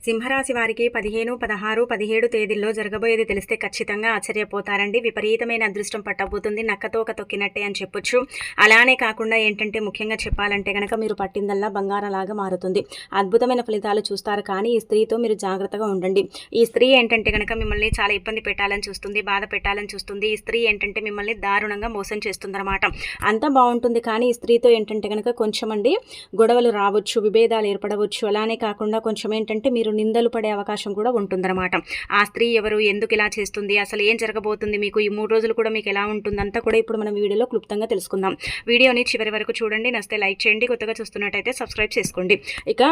సింహరాశి వారికి 15, 16, 17 తేదీల్లో జరగబోయేది తెలిస్తే ఖచ్చితంగా ఆశ్చర్యపోతారండి. విపరీతమైన అదృష్టం పట్టబోతుంది. నక్కతోక తొక్కినట్టే అని చెప్పొచ్చు. అలానే కాకుండా ఏంటంటే ముఖ్యంగా చెప్పాలంటే గనక మీరు పట్టిందల్లా బంగారంలాగా మారుతుంది. అద్భుతమైన ఫలితాలు చూస్తారు. కానీ ఈ స్త్రీతో మీరు జాగ్రత్తగా ఉండండి. ఈ స్త్రీ ఏంటంటే గనక మిమ్మల్ని చాలా ఇబ్బంది పెట్టాలని చూస్తుంది, బాధ పెట్టాలని చూస్తుంది. ఈ స్త్రీ ఏంటంటే మిమ్మల్ని దారుణంగా మోసం చేస్తుందన్నమాట. అంతా బాగుంటుంది కానీ ఈ స్త్రీతో ఏంటంటే గనక కొంచెం గొడవలు రావచ్చు, విభేదాలు ఏర్పడవచ్చు. అలానే కాకుండా కొంచెం ఏంటంటే మీరు నిందలు పడే అవకాశం కూడా ఉంటుందన్నమాట. ఆ స్త్రీ ఎవరు, ఎందుకు ఇలా చేస్తుంది, అసలు ఏం జరగబోతుంది, మీకు ఈ 3 రోజులు కూడా మీకు ఎలా ఉంటుంది అంతా కూడా ఇప్పుడు మనం వీడియోలో క్లుప్తంగా తెలుసుకుందాం. వీడియోని చివరి వరకు చూడండి. నచ్చితే లైక్ చేయండి. కొత్తగా చూస్తున్నట్టయితే సబ్స్క్రైబ్ చేసుకోండి. ఇక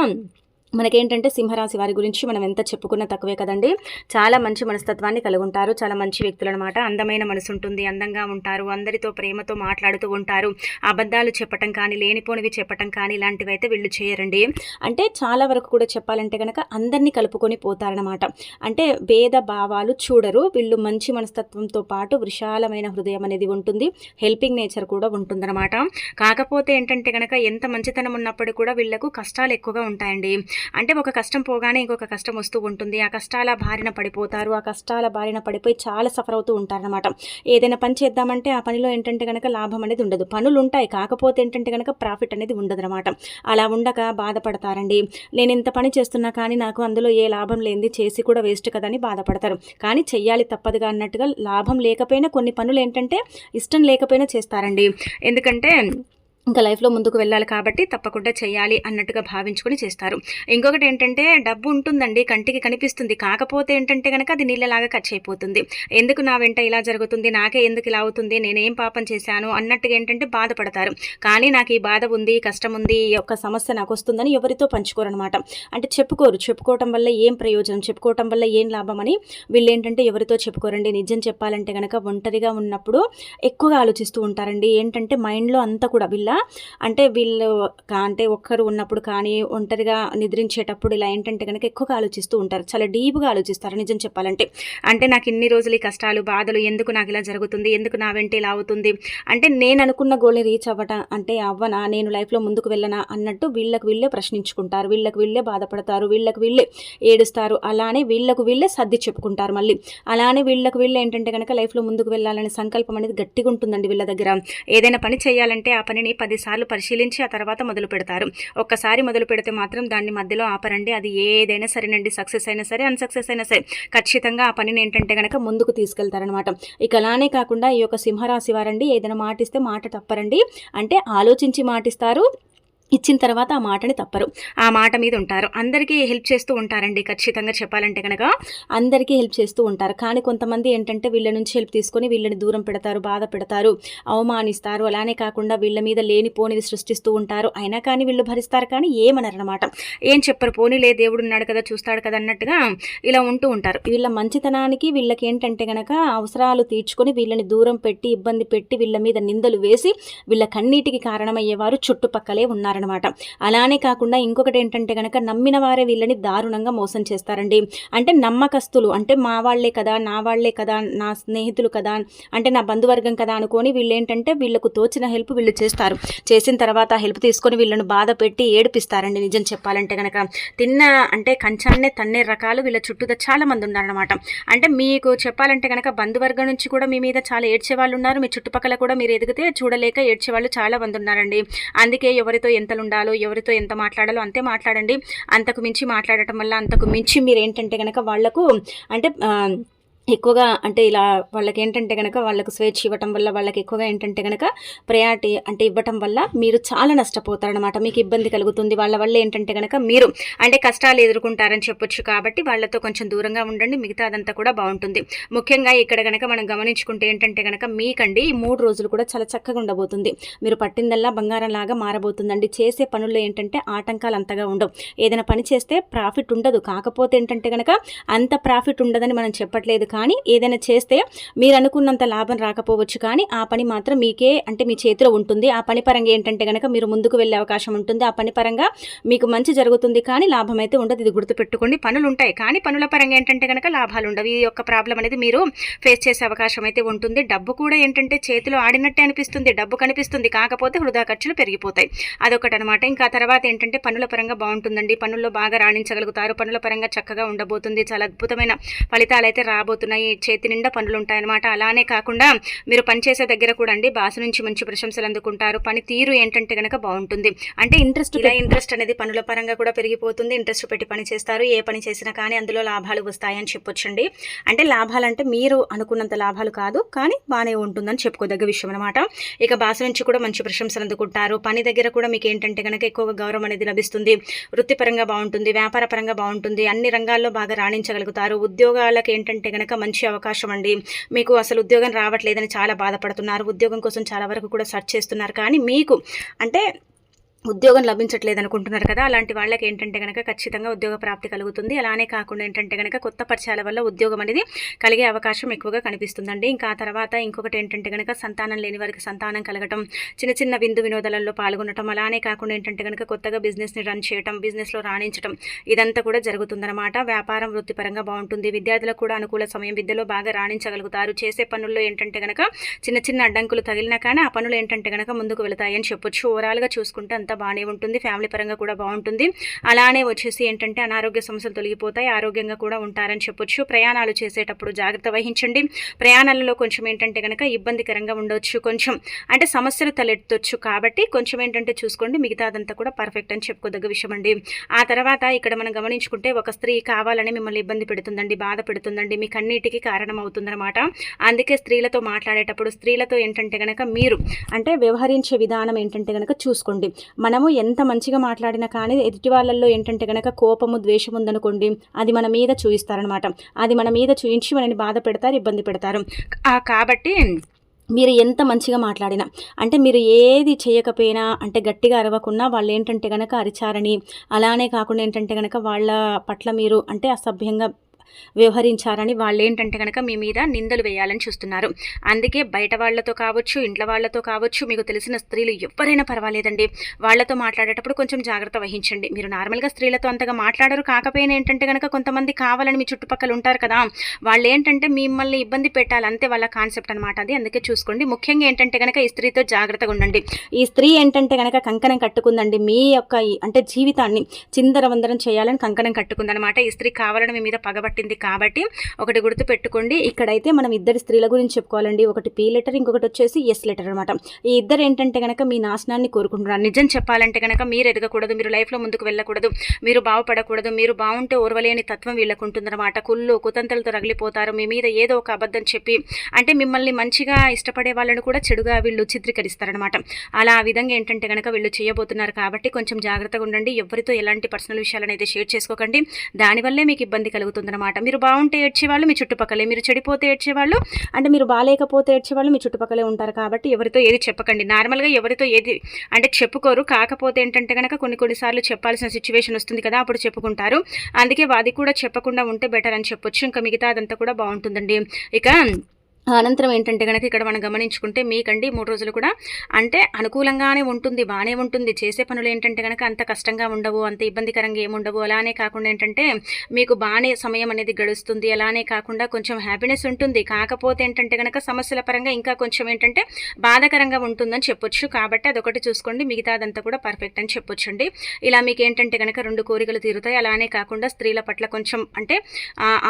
మనకేంటంటే సింహరాశి వారి గురించి మనం ఎంత చెప్పుకున్నా తక్కువే కదండి. చాలా మంచి మనస్తత్వాన్ని కలిగి ఉంటారు. చాలా మంచి వ్యక్తులు అనమాట. అందమైన మనసు ఉంటుంది, అందంగా ఉంటారు, అందరితో ప్రేమతో మాట్లాడుతూ ఉంటారు. అబద్ధాలు చెప్పటం కానీ, లేనిపోనివి చెప్పటం కానీ ఇలాంటివి అయితే వీళ్ళు చేయరండి. అంటే చాలా వరకు కూడా చెప్పాలంటే కనుక అందరినీ కలుపుకొని పోతారనమాట. అంటే భేద భావాలు చూడరు వీళ్ళు. మంచి మనస్తత్వంతో పాటు విశాలమైన హృదయం అనేది ఉంటుంది. హెల్పింగ్ నేచర్ కూడా ఉంటుందన్నమాట. కాకపోతే ఏంటంటే కనుక ఎంత మంచితనం ఉన్నప్పటికీ కూడా వీళ్ళకు కష్టాలు ఎక్కువగా ఉంటాయండి. అంటే ఒక కష్టం పోగానే ఇంకొక కష్టం వస్తూ ఉంటుంది. ఆ కష్టాల బారిన పడిపోతారు. ఆ కష్టాల బారిన పడిపోయి చాలా సఫర్ అవుతూ ఉంటారనమాట. ఏదైనా పని చేద్దామంటే ఆ పనిలో ఏంటంటే కనుక లాభం అనేది ఉండదు. పనులు ఉంటాయి, కాకపోతే ఏంటంటే కనుక ప్రాఫిట్ అనేది ఉండదు అనమాట. అలా ఉండక బాధపడతారండి. నేను ఇంత పని చేస్తున్నా కానీ నాకు అందులో ఏ లాభం లేనిది చేసి కూడా వేస్ట్ కదా అని బాధపడతారు. కానీ చెయ్యాలి తప్పదుగా అన్నట్టుగా లాభం లేకపోయినా కొన్ని పనులు ఏంటంటే ఇష్టం లేకపోయినా చేస్తారండి. ఎందుకంటే ఇంకా లైఫ్లో ముందుకు వెళ్ళాలి కాబట్టి తప్పకుండా చేయాలి అన్నట్టుగా భావించుకొని చేస్తారు. ఇంకొకటి ఏంటంటే డబ్బు ఉంటుందండి, కంటికి కనిపిస్తుంది. కాకపోతే ఏంటంటే కనుక అది నీళ్ళలాగా ఖర్చు అయిపోతుంది. ఎందుకు నా వెంట ఇలా జరుగుతుంది, నాకే ఎందుకు ఇలా అవుతుంది, నేనేం పాపం చేశాను అన్నట్టుగా ఏంటంటే బాధపడతారు. కానీ నాకు ఈ బాధ ఉంది, కష్టం ఉంది, ఈ యొక్క సమస్య నాకు వస్తుందని ఎవరితో పంచుకోరనమాట. అంటే చెప్పుకోరు. చెప్పుకోవటం వల్ల ఏం ప్రయోజనం, చెప్పుకోవటం వల్ల ఏం లాభం అని వీళ్ళు ఏంటంటే ఎవరితో చెప్పుకోరండి. నిజం చెప్పాలంటే కనుక ఒంటరిగా ఉన్నప్పుడు ఎక్కువగా ఆలోచిస్తూ ఉంటారండి. ఏంటంటే మైండ్లో అంతా కూడా వీళ్ళు ఒక్కరు ఉన్నప్పుడు కానీ ఒంటరిగా నిద్రించేటప్పుడు ఇలా ఏంటంటే కనుక ఎక్కువగా ఆలోచిస్తూ ఉంటారు. చాలా డీప్గా ఆలోచిస్తారు నిజం చెప్పాలంటే. అంటే నాకు ఇన్ని రోజులు ఈ కష్టాలు బాధలు ఎందుకు నాకు ఇలా జరుగుతుంది, ఎందుకు నా వెంట ఇలా అవుతుంది, అంటే నేను అనుకున్న గోల్ని రీచ్ అవ్వటం అంటే అవ్వనా, నేను లైఫ్లో ముందుకు వెళ్ళనా అన్నట్టు వీళ్ళకి వీళ్ళే ప్రశ్నించుకుంటారు. వీళ్ళకి వీళ్ళే బాధపడతారు, వీళ్ళకి వీళ్ళే ఏడుస్తారు. అలానే వీళ్ళకు వీళ్ళే సర్ది చెప్పుకుంటారు. మళ్ళీ అలానే వీళ్ళకి వీళ్ళే ఏంటంటే కనుక లైఫ్లో ముందుకు వెళ్ళాలనే సంకల్పం అనేది గట్టిగా ఉంటుందండి వీళ్ళ దగ్గర. ఏదైనా పని చేయాలంటే ఆ పనిని 10 సార్లు పరిశీలించి ఆ తర్వాత మొదలు పెడతారు. ఒక్కసారి మొదలు పెడితే మాత్రం దాన్ని మధ్యలో ఆపరండి. అది ఏదైనా సరేనండి, సక్సెస్ అయినా సరే అన్సక్సెస్ అయినా సరే ఖచ్చితంగా ఆ పనిని ఏంటంటే కనుక ముందుకు తీసుకెళ్తారనమాట. ఇక అలానే కాకుండా ఈ యొక్క సింహరాశి వారండి ఏదైనా మాటిస్తే మాట తప్పరండి. అంటే ఆలోచించి మాటిస్తారు, ఇచ్చిన తర్వాత ఆ మాటని తప్పరు, ఆ మాట మీద ఉంటారు. అందరికీ హెల్ప్ చేస్తూ ఉంటారండి. ఖచ్చితంగా చెప్పాలంటే కనుక అందరికీ హెల్ప్ చేస్తూ ఉంటారు. కానీ కొంతమంది ఏంటంటే వీళ్ళ నుంచి హెల్ప్ తీసుకొని వీళ్ళని దూరం పెడతారు, బాధ పెడతారు, అవమానిస్తారు. అలానే కాకుండా వీళ్ళ మీద లేనిపోనివి సృష్టిస్తూ ఉంటారు. అయినా కానీ వీళ్ళు భరిస్తారు, కానీ ఏమనరనమాట. ఏం చెప్పరు, పోనీలే దేవుడు ఉన్నాడు కదా, చూస్తాడు కదా అన్నట్టుగా ఇలా ఉంటూ ఉంటారు. వీళ్ళ మంచితనానికి వీళ్ళకి ఏంటంటే కనుక అవసరాలు తీర్చుకొని వీళ్ళని దూరం పెట్టి ఇబ్బంది పెట్టి వీళ్ళ మీద నిందలు వేసి వీళ్ళ కన్నీటికి కారణమయ్యేవారు చుట్టుపక్కలే ఉన్నారు అనమాట. అలానే కాకుండా ఇంకొకటి ఏంటంటే కనుక నమ్మిన వారే వీళ్ళని దారుణంగా మోసం చేస్తారండి. అంటే నమ్మకస్తులు, అంటే మా వాళ్లే కదా, నా వాళ్లే కదా, నా స్నేహితులు కదా, అంటే నా బంధువర్గం కదా అనుకొని వీళ్ళు ఏంటంటే వీళ్ళకు తోచిన హెల్ప్ వీళ్ళు చేస్తారు. చేసిన తర్వాత హెల్ప్ తీసుకొని వీళ్ళని బాధ పెట్టి ఏడిపిస్తారండి. నిజం చెప్పాలంటే కనుక అంటే కంచాన్నే తన్నే రకాలు వీళ్ళ చుట్టూ చాలా మంది ఉన్నారనమాట. అంటే మీకు చెప్పాలంటే కనుక బంధువర్గం నుంచి కూడా మీ మీద చాలా ఏడ్చే వాళ్ళు ఉన్నారు. మీ చుట్టుపక్కల కూడా మీరు ఎదిగితే చూడలేక ఏడ్చే వాళ్ళు చాలా మంది ఉన్నారండి. అందుకే ఎవరితో ఎంతలు ఉండాలో, ఎవరితో ఎంత మాట్లాడాలో అంతే మాట్లాడండి. అంతకు మించి మాట్లాడటం వల్ల అంతకు మించి మీరు ఏంటంటే కనుక వాళ్లకు అంటే ఎక్కువగా అంటే ఇలా వాళ్ళకి ఏంటంటే కనుక వాళ్ళకు స్వేచ్ఛ ఇవ్వటం వల్ల వాళ్ళకి ఎక్కువగా ఏంటంటే కనుక ప్రయారిటీ అంటే ఇవ్వటం వల్ల మీరు చాలా నష్టపోతారనమాట. మీకు ఇబ్బంది కలుగుతుంది. వాళ్ళ వల్ల ఏంటంటే కనుక మీరు అంటే కష్టాలు ఎదుర్కొంటారని చెప్పొచ్చు. కాబట్టి వాళ్ళతో కొంచెం దూరంగా ఉండండి. మిగతా అదంతా కూడా బాగుంటుంది. ముఖ్యంగా ఇక్కడ కనుక మనం గమనించుకుంటే ఏంటంటే కనుక మీకండి ఈ 3 రోజులు కూడా చాలా చక్కగా ఉండబోతుంది. మీరు పట్టిందల్లా బంగారం లాగా మారబోతుందండి. చేసే పనుల్లో ఏంటంటే ఆటంకాలు అంతగా ఉండవు. ఏదైనా పని చేస్తే ప్రాఫిట్ ఉండదు. కాకపోతే ఏంటంటే కనుక అంత ప్రాఫిట్ ఉండదని మనం చెప్పట్లేదు. కానీ ఏదైనా చేస్తే మీరు అనుకున్నంత లాభం రాకపోవచ్చు, కానీ ఆ పని మాత్రం మీకే అంటే మీ చేతిలో ఉంటుంది. ఆ పని పరంగా ఏంటంటే గనక మీరు ముందుకు వెళ్ళే అవకాశం ఉంటుంది. ఆ పని పరంగా మీకు మంచి జరుగుతుంది, కానీ లాభం అయితే ఉండదు. ఇది గుర్తుపెట్టుకోండి. పనులు ఉంటాయి, కానీ పనుల పరంగా ఏంటంటే గనక లాభాలు ఉండవు. ఈ యొక్క ప్రాబ్లం అనేది మీరు ఫేస్ చేసే అవకాశం అయితే ఉంటుంది. డబ్బు కూడా ఏంటంటే చేతిలో ఆడినట్టే అనిపిస్తుంది, డబ్బు కనిపిస్తుంది, కాకపోతే వృధా ఖర్చులు పెరిగిపోతాయి. అదొకటి అనమాట. ఇంకా తర్వాత ఏంటంటే పనుల పరంగా బాగుంటుందండి. పనుల్లో బాగా రాణించగలుగుతారు. పనుల పరంగా చక్కగా ఉండబోతుంది. చాలా అద్భుతమైన ఫలితాలు అయితే రాబోతున్నాయి. చేతి నిండా పనులు ఉంటాయన్నమాట. అలానే కాకుండా మీరు పనిచేసే దగ్గర కూడా అండి బాస్ నుంచి మంచి ప్రశంసలు అందుకుంటారు. పని తీరు ఏంటంటే గనక బాగుంటుంది. అంటే ఇంట్రెస్ట్ అనేది పనుల పరంగా కూడా పెరిగిపోతుంది. ఇంట్రెస్ట్ పెట్టి పని చేస్తారు. ఏ పని చేసినా కానీ అందులో లాభాలు వస్తాయని చెప్పొచ్చండి. అంటే లాభాలంటే మీరు అనుకున్నంత లాభాలు కాదు, కానీ బాగానే ఉంటుందని చెప్పుకోదగ్గ విషయం అనమాట. ఇక బాస్ నుంచి కూడా మంచి ప్రశంసలు అందుకుంటారు. పని దగ్గర కూడా మీకు ఏంటంటే కనుక ఎక్కువగా గౌరవం అనేది లభిస్తుంది. వృత్తిపరంగా బాగుంటుంది, వ్యాపార పరంగా బాగుంటుంది. అన్ని రంగాల్లో బాగా రాణించగలుగుతారు. ఉద్యోగాలకు ఏంటంటే కనుక మంచి అవకాశం అండి. మీకు అసలు ఉద్యోగం రావట్లేదని చాలా బాధపడుతున్నారు. ఉద్యోగం కోసం చాలా వరకు కూడా సెర్చ్ చేస్తున్నారు, కానీ మీకు అంటే ఉద్యోగం లభించట్లేదు అనుకుంటున్నారు కదా, అలాంటి వాళ్ళకి ఏంటంటే కనుక ఖచ్చితంగా ఉద్యోగ ప్రాప్తి కలుగుతుంది. అలానే కాకుండా ఏంటంటే కనుక కొత్త పరిచయాల వల్ల ఉద్యోగం అనేది కలిగే అవకాశం ఎక్కువగా కనిపిస్తుందండి. ఇంకా ఆ తర్వాత ఇంకొకటి ఏంటంటే కనుక సంతానం లేని వారికి సంతానం కలగటం, చిన్న చిన్న విందు వినోదాలలో పాల్గొనటం, అలానే కాకుండా ఏంటంటే కనుక కొత్తగా బిజినెస్ని రన్ చేయటం, బిజినెస్లో రాణించడం, ఇదంతా కూడా జరుగుతుందన్నమాట. వ్యాపారం వృత్తిపరంగా బాగుంటుంది. విద్యార్థులకు కూడా అనుకూల సమయం. విద్యలో బాగా రాణించగలుగుతారు. చేసే పనుల్లో ఏంటంటే కనుక చిన్న చిన్న అడ్డంకులు తగిలినా కానీ ఆ పనులు ఏంటంటే కనుక ముందుకు వెళతాయని చెప్పొచ్చు. ఓవరాల్గా చూసుకుంటే అంతా బాగానే ఉంటుంది. ఫ్యామిలీ పరంగా కూడా బాగుంటుంది. అలానే వచ్చేసి ఏంటంటే అనారోగ్య సమస్యలు తొలగిపోతాయి. ఆరోగ్యంగా కూడా ఉంటారని చెప్పొచ్చు. ప్రయాణాలు చేసేటప్పుడు జాగ్రత్త వహించండి. ప్రయాణాలలో కొంచెం ఏంటంటే కనుక ఇబ్బందికరంగా ఉండొచ్చు, కొంచెం అంటే సమస్యలు తలెత్తొచ్చు. కాబట్టి కొంచెం ఏంటంటే చూసుకోండి. మిగతాదంతా కూడా పర్ఫెక్ట్ అని చెప్పుకోదగ్గ విషయం అండి. ఆ తర్వాత ఇక్కడ మనం గమనించుకుంటే ఒక స్త్రీ కావాలని మిమ్మల్ని ఇబ్బంది పెడుతుందండి, బాధ పెడుతుందండి, మీకు అన్నిటికీ కారణం అవుతుందన్నమాట. అందుకే స్త్రీలతో మాట్లాడేటప్పుడు స్త్రీలతో ఏంటంటే కనుక మీరు అంటే వ్యవహరించే విధానం ఏంటంటే కనుక చూసుకోండి. మనము ఎంత మంచిగా మాట్లాడినా కానీ ఎదుటి వాళ్ళల్లో ఏంటంటే కనుక కోపము, ద్వేషం ఉందనుకోండి, అది మన మీద చూయిస్తారనమాట. అది మన మీద చూయించి మనని బాధ పెడతారు, ఇబ్బంది పెడతారు. కాబట్టి మీరు ఎంత మంచిగా మాట్లాడినా అంటే మీరు ఏది చేయకపోయినా అంటే గట్టిగా అరవకున్నా వాళ్ళు ఏంటంటే కనుక అరిచారని, అలానే కాకుండా ఏంటంటే కనుక వాళ్ళ పట్ల మీరు అంటే అసభ్యంగా వ్యవహరించారని వాళ్ళు ఏంటంటే కనుక మీ మీద నిందలు వేయాలని చూస్తున్నారు. అందుకే బయట వాళ్ళతో కావచ్చు, ఇంట్లో వాళ్ళతో కావచ్చు, మీకు తెలిసిన స్త్రీలు ఎవరైనా పర్వాలేదండి, వాళ్ళతో మాట్లాడేటప్పుడు కొంచెం జాగ్రత్త వహించండి. మీరు నార్మల్గా స్త్రీలతో అంతగా మాట్లాడరు, కాకపోయినా ఏంటంటే కనుక కొంతమంది కావాలని మీ చుట్టుపక్కల ఉంటారు కదా, వాళ్ళు ఏంటంటే మిమ్మల్ని ఇబ్బంది పెట్టాలి, అంతే వాళ్ళ కాన్సెప్ట్ అనమాట అది. అందుకే చూసుకోండి. ముఖ్యంగా ఏంటంటే కనుక ఈ స్త్రీతో జాగ్రత్తగా ఉండండి. ఈ స్త్రీ ఏంటంటే కనుక కంకణం కట్టుకుందండి, మీ యొక్క అంటే జీవితాన్ని చిందరవందరం చేయాలని కంకణం కట్టుకుందనమాట. ఈ స్త్రీ కావాలని మీ మీద పగబట్టింది. కాబట్టి ఒకటి గుర్తు పెట్టుకోండి. ఇక్కడైతే మనం ఇద్దరు స్త్రీల గురించి చెప్పుకోవాలండి. ఒకటి పి లెటర్, ఇంకొకటి వచ్చేసి ఎస్ లెటర్ అనమాట. ఈ ఇద్దరు ఏంటంటే కనుక మీ నాశనాన్ని కోరుకుంటున్నారు. నిజం చెప్పాలంటే కనుక మీరు ఎదగకూడదు, మీరు లైఫ్లో ముందుకు వెళ్ళకూడదు, మీరు బాగుపడకూడదు, మీరు బాగుంటే ఓర్వలేని తత్వం వీళ్ళకు ఉంటుందన్నమాట. కుళ్ళు కుతంత్రాలతో రగిలిపోతారు. మీ మీద ఏదో ఒక అబద్ధం చెప్పి అంటే మిమ్మల్ని మంచిగా ఇష్టపడే వాళ్ళని కూడా చెడుగా వీళ్ళు చిత్రీకరిస్తారనమాట. అలా ఆ విధంగా ఏంటంటే కనుక వీళ్ళు చేయబోతున్నారు. కాబట్టి కొంచెం జాగ్రత్తగా ఉండండి. ఎవరితో ఎలాంటి పర్సనల్ విషయాలను అయితే షేర్ చేసుకోకండి. దానివల్లే మీకు ఇబ్బంది కలుగుతుందన్నమాట. మీరు బాగుంటే ఏడ్చేవాళ్ళు మీ చుట్టుపక్కలే, మీరు చెడిపోతే ఏడ్చేవాళ్ళు అంటే మీరు బాగాలేకపోతే ఏడ్చేవాళ్ళు మీ చుట్టుపక్కలే ఉంటారు. కాబట్టి ఎవరితో ఏది చెప్పకండి. నార్మల్గా ఎవరితో ఏది అంటే చెప్పుకోరు. కాకపోతే ఏంటంటే కనుక కొన్నిసార్లు చెప్పాల్సిన సిచ్యువేషన్ వస్తుంది కదా, అప్పుడు చెప్పుకుంటారు. అందుకే అది కూడా చెప్పకుండా ఉంటే బెటర్ అని చెప్పొచ్చు. ఇంకా మిగతా అదంతా కూడా బాగుంటుందండి. ఇక అనంతరం ఏంటంటే కనుక ఇక్కడ మనం గమనించుకుంటే మీకండి 3 రోజులు కూడా అంటే అనుకూలంగానే ఉంటుంది, బాగానే ఉంటుంది. చేసే పనులు ఏంటంటే కనుక అంత కష్టంగా ఉండవు, అంత ఇబ్బందికరంగా ఏముండవు. అలానే కాకుండా ఏంటంటే మీకు బాగానే సమయం అనేది గడుస్తుంది. అలానే కాకుండా కొంచెం హ్యాపీనెస్ ఉంటుంది. కాకపోతే ఏంటంటే కనుక సమస్యల పరంగా ఇంకా కొంచెం ఏంటంటే బాధాకరంగా ఉంటుందని చెప్పొచ్చు. కాబట్టి అదొకటి చూసుకోండి. మిగతాదంతా కూడా పర్ఫెక్ట్ అని చెప్పొచ్చండి. ఇలా మీకు ఏంటంటే కనుక 2 కోరికలు తీరుతాయి. అలానే కాకుండా స్త్రీల పట్ల కొంచెం అంటే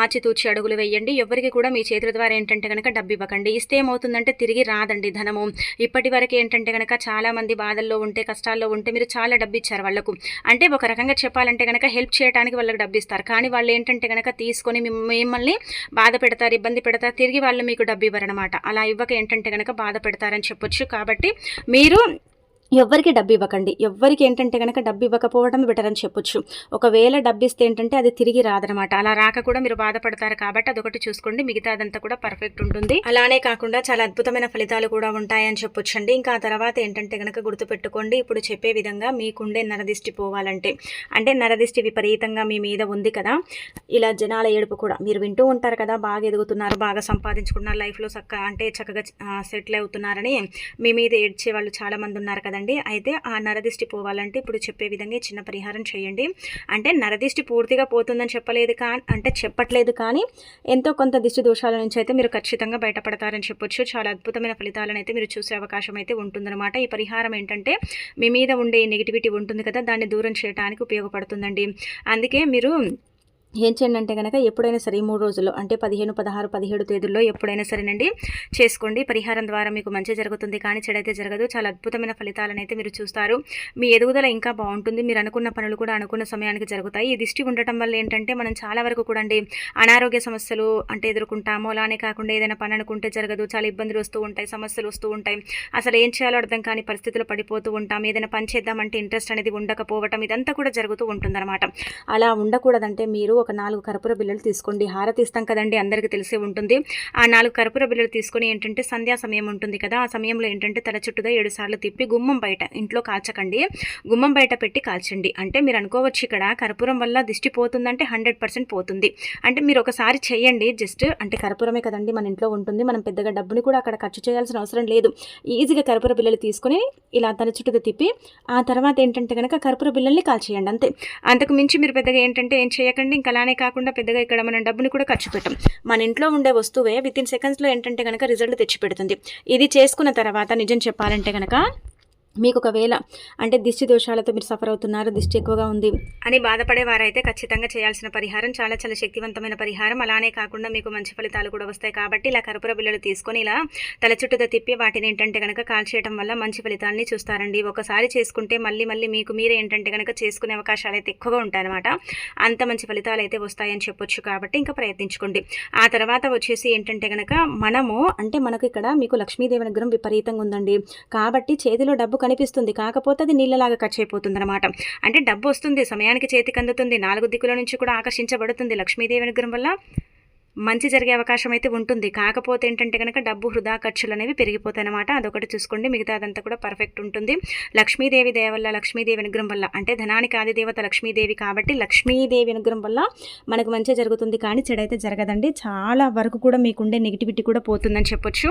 ఆచితూచి అడుగులు వేయండి. ఎవరికి కూడా మీ చేతుల ద్వారా ఏంటంటే కనుక ఇవ్వకండి. ఇస్తే ఏమవుతుందంటే తిరిగి రాదండి ధనము. ఇప్పటి వరకు ఏంటంటే కనుక చాలా మంది బాధల్లో ఉంటే, కష్టాల్లో ఉంటే మీరు చాలా డబ్బు ఇచ్చారు వాళ్ళకు. అంటే ఒక రకంగా చెప్పాలంటే కనుక హెల్ప్ చేయడానికి వాళ్ళకి డబ్బు ఇస్తారు. కానీ వాళ్ళు ఏంటంటే కనుక తీసుకొని మిమ్మల్ని బాధ పెడతారు, ఇబ్బంది పెడతారు. తిరిగి వాళ్ళు మీకు డబ్బు ఇవ్వరనమాట. అలా ఇవ్వక ఏంటంటే కనుక బాధ పెడతారని చెప్పొచ్చు. కాబట్టి మీరు ఎవ్వరికి డబ్బు ఇవ్వకండి. ఎవ్వరికి ఏంటంటే గనక డబ్బు ఇవ్వకపోవడం బెటర్ అని చెప్పొచ్చు. ఒకవేళ డబ్బిస్తే ఏంటంటే అది తిరిగి రాదనమాట. అలా రాక కూడా మీరు బాధపడతారు కాబట్టి అదొకటి చూసుకోండి. మిగతాదంతా కూడా పర్ఫెక్ట్ ఉంటుంది. అలానే కాకుండా చాలా అద్భుతమైన ఫలితాలు కూడా ఉంటాయని చెప్పొచ్చండి. ఇంకా ఆ తర్వాత ఏంటంటే గనక గుర్తుపెట్టుకోండి, ఇప్పుడు చెప్పే విధంగా మీకుండే నరదిష్టి పోవాలంటే, అంటే నరదిష్టి విపరీతంగా మీ మీద ఉంది కదా, ఇలా జనాల ఏడుపు కూడా మీరు వింటూ ఉంటారు కదా, బాగా ఎదుగుతున్నారు, బాగా సంపాదించుకున్నారు, లైఫ్లో చక్కగా సెటిల్ అవుతున్నారని మీ మీద ఏడ్చే వాళ్ళు చాలా మంది ఉన్నారు కదా. అయితే ఆ నరదిష్టి పోవాలంటే ఇప్పుడు చెప్పే విధంగా చిన్న పరిహారం చేయండి. అంటే నరదిష్టి పూర్తిగా పోతుందని చెప్పట్లేదు కానీ ఎంతో కొంత దిష్టి దోషాల నుంచి అయితే మీరు ఖచ్చితంగా బయటపడతారని చెప్పొచ్చు. చాలా అద్భుతమైన ఫలితాలను అయితే మీరు చూసే అవకాశం అయితే ఉంటుందన్నమాట. ఈ పరిహారం ఏంటంటే మీ మీద ఉండే నెగిటివిటీ ఉంటుంది కదా, దాన్ని దూరం చేయడానికి ఉపయోగపడుతుందండి. అందుకే మీరు ఏం చేయండి అంటే కనుక ఎప్పుడైనా సరే 3 రోజుల్లో అంటే 15, 16, 17 తేదీల్లో ఎప్పుడైనా సరేనండి చేసుకోండి. పరిహారం ద్వారా మీకు మంచి జరుగుతుంది కానీ చెడైతే జరగదు. చాలా అద్భుతమైన ఫలితాలను అయితే మీరు చూస్తారు. మీ ఎదుగుదల ఇంకా బాగుంటుంది. మీరు అనుకున్న పనులు కూడా అనుకున్న సమయానికి జరుగుతాయి. ఈ దిష్టి ఉండటం వల్ల ఏంటంటే మనం చాలా వరకు కూడా అనారోగ్య సమస్యలు అంటే ఎదుర్కొంటాము. అలానే కాకుండా ఏదైనా పని అనుకుంటే జరగదు, చాలా ఇబ్బందులు వస్తూ ఉంటాయి, సమస్యలు వస్తూ ఉంటాయి, అసలు ఏం చేయాలో అర్థం కాని పరిస్థితులు పడిపోతూ ఉంటాం, ఏదైనా పని చేద్దామంటే ఇంట్రెస్ట్ అనేది ఉండకపోవటం, ఇదంతా కూడా జరుగుతూ ఉంటుందన్నమాట. అలా ఉండకూడదంటే మీరు ఒక 4 కర్పూర బిళ్ళలు తీసుకోండి. హారతి ఇస్తాం కదండి, అందరికీ తెలిసే ఉంటుంది. ఆ 4 కర్పూర బిళ్ళలు తీసుకొని ఏంటంటే సంధ్యా సమయం ఉంటుంది కదా, ఆ సమయంలో ఏంటంటే తల చుట్టూదా 7 సార్లు తిప్పి గుమ్మం బయట, ఇంట్లో కాల్చకండి, గుమ్మం బయట పెట్టి కాల్చండి. అంటే మీరు అనుకోవచ్చు ఇక్కడ కర్పూరం వల్ల దిష్టి పోతుందంటే 100% పోతుంది. అంటే మీరు ఒకసారి చేయండి, జస్ట్ అంటే కర్పూరమే కదండి మన ఇంట్లో ఉంటుంది, మనం పెద్దగా డబ్బుని కూడా అక్కడ ఖర్చు చేయాల్సిన అవసరం లేదు. ఈజీగా కర్పూర బిళ్ళలు తీసుకొని ఇలా తల చుట్టూదా తిప్పి ఆ తర్వాత ఏంటంటే కనుక కర్పూర బిళ్ళల్ని కాల్చేయండి అంతే. అంతకు మించి మీరు పెద్దగా ఏంటంటే ఏం చేయకండి. ఇంకా అలానే కాకుండా పెద్దగా ఇక్కడ మనం డబ్బుని కూడా ఖర్చు పెట్టం. మన ఇంట్లో ఉండే వస్తువే వితిన్ సెకండ్స్లో ఏంటంటే కనుక రిజల్ట్ తెచ్చిపెడుతుంది. ఇది చేసుకున్న తర్వాత నిజం చెప్పాలంటే కనుక మీకు ఒకవేళ అంటే దిష్టి దోషాలతో మీరు సఫర్ అవుతున్నారు, దిష్టి ఎక్కువగా ఉంది అని బాధపడేవారైతే ఖచ్చితంగా చేయాల్సిన పరిహారం చాలా చాలా శక్తివంతమైన పరిహారం. అలానే కాకుండా మీకు మంచి ఫలితాలు కూడా వస్తాయి. కాబట్టి ఇలా కర్పూర బిళ్ళలు తీసుకొని ఇలా తల చుట్టూతో తిప్పి వాటిని ఏంటంటే కనుక కాల్చేయడం వల్ల మంచి ఫలితాలని చూస్తారండి. ఒకసారి చేసుకుంటే మళ్ళీ మీకు మీరే ఏంటంటే కనుక చేసుకునే అవకాశాలు అయితే ఎక్కువగా ఉంటాయన్నమాట. అంత మంచి ఫలితాలు అయితే వస్తాయని చెప్పొచ్చు. కాబట్టి ఇంకా ప్రయత్నించుకోండి. ఆ తర్వాత వచ్చేసి ఏంటంటే కనుక మనకు ఇక్కడ మీకు లక్ష్మీదేవి అనుగ్రహం విపరీతంగా ఉందండి. కాబట్టి చేతిలో డబ్బు కనిపిస్తుంది, కాకపోతే అది నీళ్ళలాగా ఖర్చు అయిపోతుంది అనమాట. అంటే డబ్బు వస్తుంది, సమయానికి చేతికి అందుతుంది, 4 దిక్కుల నుంచి కూడా ఆకర్షించబడుతుంది. లక్ష్మీదేవి అనుగ్రహం వల్ల మంచి జరిగే అవకాశం అయితే ఉంటుంది. కాకపోతే ఏంటంటే కనుక డబ్బు వృధా ఖర్చులు అనేవి పెరిగిపోతాయి అనమాట. అదొకటి చూసుకోండి, మిగతా అదంతా కూడా పర్ఫెక్ట్ ఉంటుంది. లక్ష్మీదేవి దయ వల్ల, లక్ష్మీదేవి అనుగ్రహం వల్ల, అంటే ధనానికి ఆది దేవత లక్ష్మీదేవి కాబట్టి లక్ష్మీదేవి అనుగ్రహం వల్ల మనకు మంచి జరుగుతుంది కానీ చెడైతే జరగదండి. చాలా వరకు కూడా మీకుండే నెగిటివిటీ కూడా పోతుందని చెప్పొచ్చు.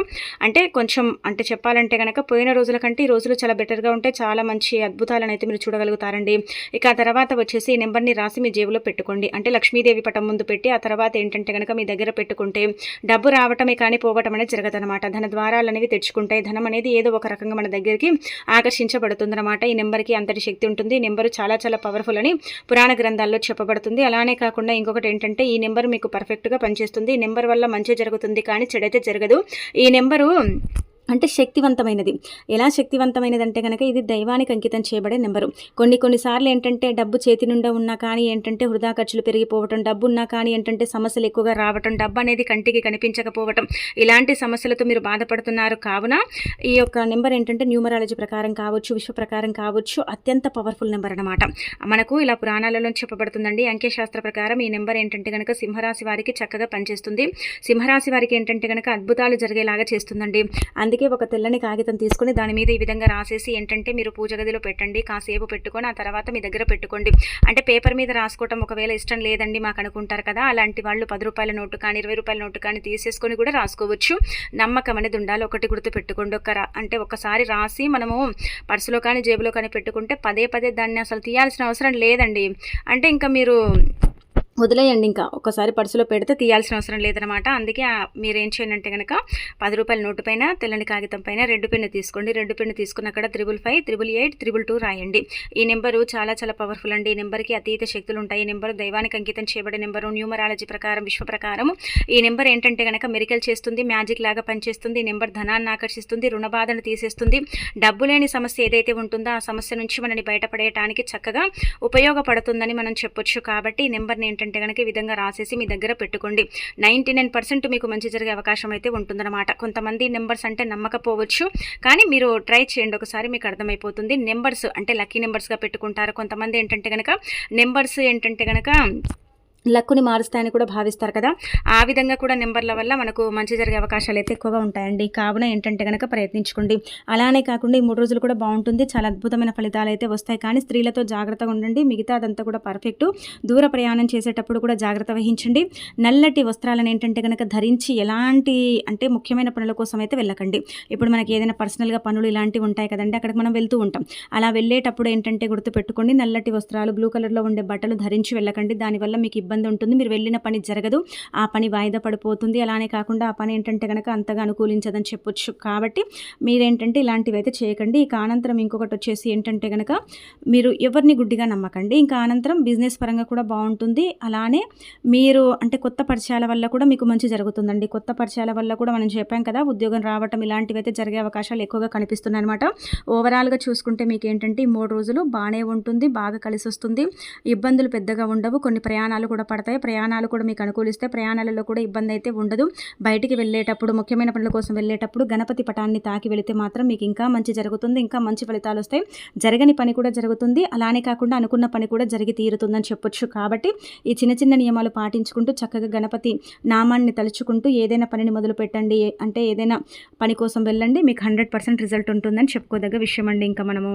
అంటే కొంచెం అంటే చెప్పాలంటే కనుక పోయిన రోజుల కంటే ఈ రోజులు చాలా బెటర్గా ఉంటే చాలా మంచి అద్భుతాలను అయితే మీరు చూడగలుగుతారండి. ఇక ఆ తర్వాత వచ్చేసి ఈ నెంబర్ని రాసి మీ జేబులో పెట్టుకోండి. అంటే లక్ష్మీదేవి పటం ముందు పెట్టి ఆ తర్వాత ఏంటంటే కనుక మీ దగ్గర పెట్టుకుంటే డబ్బు రావటమే కానీ పోవటం అనేది జరగదనమాట. ధన ద్వారాలు అనేవి తెచ్చుకుంటాయి. ధనం అనేది ఏదో ఒక రకంగా మన దగ్గరికి ఆకర్షించబడుతుందన్నమాట. ఈ నెంబర్కి అంతటి శక్తి ఉంటుంది. ఈ నెంబరు చాలా చాలా పవర్ఫుల్ అని పురాణ గ్రంథాల్లో చెప్పబడుతుంది. అలానే కాకుండా ఇంకొకటి ఏంటంటే ఈ నెంబర్ మీకు పర్ఫెక్ట్గా పనిచేస్తుంది. ఈ నెంబర్ వల్ల మంచి జరుగుతుంది కానీ చెడైతే జరగదు. ఈ నెంబరు అంటే శక్తివంతమైనది. ఎలా శక్తివంతమైనది అంటే కనుక ఇది దైవానికి అంకితం చేయబడే నెంబరు. కొన్నిసార్లు ఏంటంటే డబ్బు చేతి నుండి ఉన్నా కానీ ఏంటంటే వృధా ఖర్చులు పెరిగిపోవటం, డబ్బు ఉన్నా కానీ ఏంటంటే సమస్యలు ఎక్కువగా రావటం, డబ్బు అనేది కంటికి కనిపించకపోవటం, ఇలాంటి సమస్యలతో మీరు బాధపడుతున్నారు. కావున ఈ యొక్క నెంబర్ ఏంటంటే న్యూమరాలజీ ప్రకారం కావచ్చు, విశ్వ ప్రకారం కావచ్చు, అత్యంత పవర్ఫుల్ నెంబర్ అనమాట. మనకు ఇలా పురాణాలలో చెప్పబడుతుందండి. అంకెశాస్త్ర ప్రకారం ఈ నెంబర్ ఏంటంటే కనుక సింహరాశి వారికి చక్కగా పనిచేస్తుంది. సింహరాశి వారికి ఏంటంటే కనుక అద్భుతాలు జరిగేలాగా చేస్తుందండి. అందుకే ఒక తెల్లని కాగితం తీసుకొని దాని మీద ఈ విధంగా రాసేసి ఏంటంటే మీరు పూజ గదిలో పెట్టండి, కాసేపు పెట్టుకొని ఆ తర్వాత మీ దగ్గర పెట్టుకోండి. అంటే పేపర్ మీద రాసుకోవటం ఒకవేళ ఇష్టం లేదండి మాకు అనుకుంటారు కదా, అలాంటి వాళ్ళు 10 రూపాయల నోటు కానీ 20 రూపాయల నోటు కానీ తీసేసుకొని కూడా రాసుకోవచ్చు. నమ్మకం అనేది ఉండాలి. ఒకటి గుర్తు పెట్టుకోండి, అంటే ఒకసారి రాసి మనము పర్సులో కానీ జేబులో కానీ పెట్టుకుంటే పదే దాన్ని అసలు తీయాల్సిన అవసరం లేదండి. అంటే ఇంకా మీరు వదిలేయండి, ఇంకా ఒకసారి పర్సులో పెడితే తీయాల్సిన అవసరం లేదనమాట. అందుకే మీరు ఏం చేయండి అంటే కనుక 10 రూపాయల నోటు పైన తెల్లని కాగితం పైన రెడ్ పెన్ను తీసుకోండి. రెడ్ పెన్ను తీసుకున్న అక్కడ 555, 888, 222 రాయండి. ఈ నెంబరు చాలా చాలా పవర్ఫుల్ అండి. ఈ నెంబర్కి అతీత శక్తులు ఉంటాయి. ఈ నెంబరు దైవానికి అంకితం చేయబడే నెంబరు. న్యూమరాలజీ ప్రకారం, విశ్వ ప్రకారం ఈ నెంబర్ ఏంటంటే కనుక మెరికల్ చేస్తుంది, మ్యాజిక్ లాగా పనిచేస్తుంది. ఈ నెంబర్ ధనాన్ని ఆకర్షిస్తుంది, రుణ బాధను తీసేస్తుంది. డబ్బు లేని సమస్య ఏదైతే ఉంటుందో ఆ సమస్య నుంచి మనని బయటపడేయడానికి చక్కగా ఉపయోగపడుతుందని మనం చెప్పొచ్చు. కాబట్టి ఈ నెంబర్ని ఏంటంటే ఏంటంటే కనుక ఈ విధంగా రాసేసి మీ దగ్గర పెట్టుకోండి. 99% మీకు మంచి జరిగే అవకాశం అయితే ఉంటుందన్నమాట. కొంతమంది నెంబర్స్ అంటే నమ్మకపోవచ్చు, కానీ మీరు ట్రై చేయండి, ఒకసారి మీకు అర్థమైపోతుంది. నెంబర్స్ అంటే లక్కీ నెంబర్స్గా పెట్టుకుంటారు. కొంతమంది ఏంటంటే కనుక నెంబర్స్ ఏంటంటే కనుక లక్కుని మారుస్తాయని కూడా భావిస్తారు కదా, ఆ విధంగా కూడా నెంబర్ల వల్ల మనకు మంచి జరిగే అవకాశాలు అయితే ఎక్కువగా ఉంటాయండి. కావున ఏంటంటే కనుక ప్రయత్నించుకోండి. అలానే కాకుండా ఈ 3 రోజులు కూడా బాగుంటుంది, చాలా అద్భుతమైన ఫలితాలు అయితే వస్తాయి. కానీ స్త్రీలతో జాగ్రత్తగా ఉండండి, మిగతా అదంతా కూడా పర్ఫెక్ట్. దూర ప్రయాణం చేసేటప్పుడు కూడా జాగ్రత్త వహించండి. నల్లటి వస్త్రాలను ఏంటంటే కనుక ధరించి ఎలాంటి అంటే ముఖ్యమైన పనుల కోసం అయితే వెళ్ళకండి. ఇప్పుడు మనకి ఏదైనా పర్సనల్గా పనులు ఇలాంటివి ఉంటాయి కదండి, అక్కడికి మనం వెళ్తూ ఉంటాం. అలా వెళ్ళేటప్పుడు ఏంటంటే గుర్తుపెట్టుకోండి, నల్లటి వస్త్రాలు బ్లూ కలర్లో ఉండే బట్టలు ధరించి వెళ్ళకండి. దానివల్ల మీకు ఇబ్బంది ఉంటుంది, మీరు వెళ్ళిన పని జరగదు, ఆ పని వాయిదా పడిపోతుంది. అలానే కాకుండా ఆ పని ఏంటంటే కనుక అంతగా అనుకూలించదని చెప్పొచ్చు. కాబట్టి మీరేంటంటే ఇలాంటివి అయితే చేయకండి. ఇక అనంతరం ఇంకొకటి వచ్చేసి ఏంటంటే కనుక మీరు ఎవరిని గుడ్డిగా నమ్మకండి. ఇంకా అనంతరం బిజినెస్ పరంగా కూడా బాగుంటుంది. అలానే మీరు అంటే కొత్త పరిచయాల వల్ల కూడా మీకు మంచి జరుగుతుందండి. కొత్త పరిచయాల వల్ల కూడా మనం చెప్పాం కదా, ఉద్యోగం రావటం ఇలాంటివి అయితే జరిగే అవకాశాలు ఎక్కువగా కనిపిస్తున్నాయి అనమాట. ఓవరాల్గా చూసుకుంటే మీకు ఏంటంటే ఈ 3 రోజులు బాగానే ఉంటుంది, బాగా కలిసి వస్తుంది, ఇబ్బందులు పెద్దగా ఉండవు. కొన్ని ప్రయాణాలు కూడా పడతాయి, ప్రయాణాలు కూడా మీకు అనుకూలిస్తే ప్రయాణాలలో కూడా ఇబ్బంది అయితే ఉండదు. బయటికి వెళ్ళేటప్పుడు ముఖ్యమైన పనుల కోసం వెళ్ళేటప్పుడు గణపతి పటాన్ని తాకి వెళితే మాత్రం మీకు ఇంకా మంచి జరుగుతుంది, ఇంకా మంచి ఫలితాలు వస్తాయి. జరగని పని కూడా జరుగుతుంది, అలానే కాకుండా అనుకున్న పని కూడా జరిగి తీరుతుందని చెప్పొచ్చు. కాబట్టి ఈ చిన్న చిన్న నియమాలు పాటించుకుంటూ చక్కగా గణపతి నామాన్ని తలుచుకుంటూ ఏదైనా పనిని మొదలు పెట్టండి. అంటే ఏదైనా పని కోసం వెళ్ళండి, మీకు 100% రిజల్ట్ ఉంటుందని చెప్పుకోదగ్గ విషయం అండి. ఇంకా మనము